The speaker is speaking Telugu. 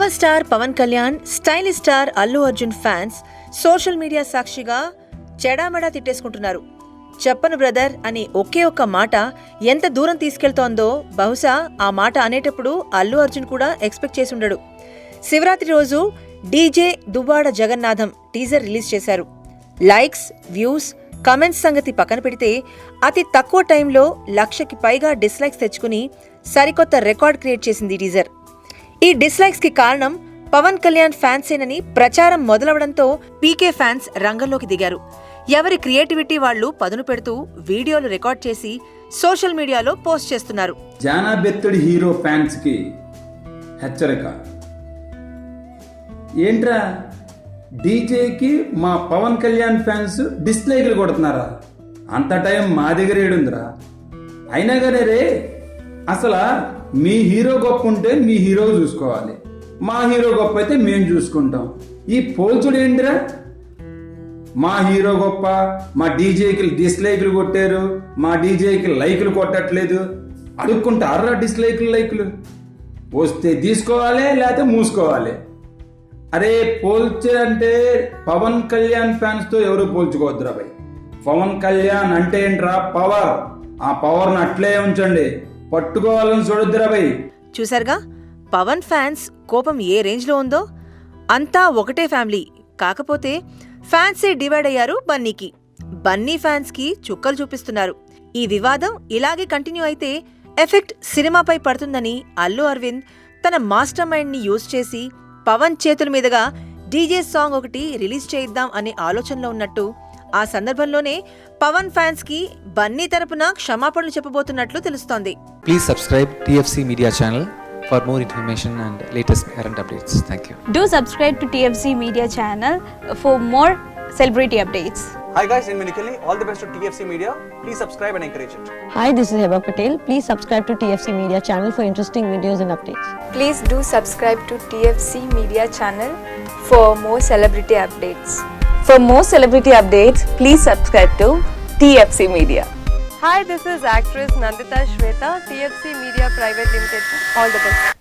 Power star Pawan Kalyan, stylish star Allu Arjun fans social media సాక్షిగా చెడామెడా తిట్టేసుకుంటున్నారు. చెప్పను బ్రదర్ అని ఒకే ఒక్క మాట ఎంత దూరం తీసుకెళ్తోందో బహుశా ఆ మాట అనేటప్పుడు అల్లు అర్జున్ కూడా ఎక్స్పెక్ట్ చేసి ఉండడు. శివరాత్రి రోజు DJ Duvvada Jagannatham teaser release చేశారు. లైక్స్, వ్యూస్, కమెంట్స్ సంగతి పక్కన పెడితే అతి తక్కువ టైంలో 1,00,000కి పైగా డిస్లైక్స్ తెచ్చుకుని సరికొత్త రికార్డ్ క్రియేట్ చేసింది ఈ టీజర్. ఈ డిస్లైక్స్ కి కారణం పవన్ కళ్యాణ్ ఫ్యాన్సేనని ప్రచారం మొదలవడంతో పీకే ఫ్యాన్స్ రంగంలోకి దిగారు. ఎవరి క్రియేటివిటీ వాళ్లు పదును పెడుతూ వీడియోలు రికార్డ్ చేసి సోషల్ మీడియాలో పోస్ట్ చేస్తున్నారు. జానాబెత్తుడి హీరో ఫ్యాన్స్ కి హెచ్చరిక. ఏంట్రా, డీజేకి మా పవన్ కళ్యాణ్ ఫ్యాన్స్ డిస్లైక్లు కొడుతున్నారా? అంత టైం మా దగ్గర ఏడుందిరా? అయినా కానీ రే, అసలు మీ హీరో గొప్ప ఉంటే మీ హీరో చూసుకోవాలి, మా హీరో గొప్ప అయితే మేము చూసుకుంటాం. ఈ పోల్చుడు ఏంటిరా? మా హీరో గొప్ప, మా డీజేకి డిస్లైక్లు కొట్టారు, మా డీజేకి లైకులు కొట్టట్లేదు అడుక్కుంటారా? డిస్లైక్లు లైకులు వస్తే తీసుకోవాలి, లేకపోతే మూసుకోవాలి. అరే పోల్చే అంటే పవన్ కళ్యాణ్ ఫ్యాన్స్ తో ఎవరు పోల్చుకోవద్దురా భయ్. పవన్ కళ్యాణ్ అంటే ఏంట్రా? పవర్. ఆ పవర్ ను అట్లే ఉంచండి, పట్టుకోవాలని చూడొద్దురా భయ్. చూసారుగా పవన్ ఫ్యాన్స్ కోపం ఏ రేంజ్ లో ఉందో. అంతా ఒకటే ఫ్యామిలీ, కాకపోతే ఫ్యాన్సే డివైడ్ అయ్యారు బన్నీకి. బన్నీ ఫ్యాన్స్ కి చుక్కలు చూపిస్తున్నారు. ఈ వివాదం ఇలాగే కంటిన్యూ అయితే ఎఫెక్ట్ సినిమాపై పడుతుందని అల్లు అరవింద్ తన మాస్టర్ మైండ్ ని యూజ్ చేసి పవన్ చేతుల మీదుగా డీజే సాంగ్ ఒకటి రిలీజ్ చేయిద్దాం అనే ఆలోచనలో ఉన్నట్టు, ఆ సందర్భంలోనే పవన్ ఫ్యాన్స్ కి బన్నీ తరపున క్షమాపణలు చెప్పబోతున్నట్లు తెలుస్తోంది. Please subscribe TFC Media channel for more information and latest current updates. Thank you. Do subscribe to TFC Media channel for more celebrity updates. Hi guys, in Minikali, all the best to TFC Media. Please subscribe and encourage it. Hi, this is Heba Patel. Please subscribe to TFC Media channel for interesting videos and updates. Please do subscribe to TFC Media channel for more celebrity updates. For more celebrity updates, please subscribe to TFC Media. Hi, this is actress Nandita Shweta, TFC Media Private Limited. All the best.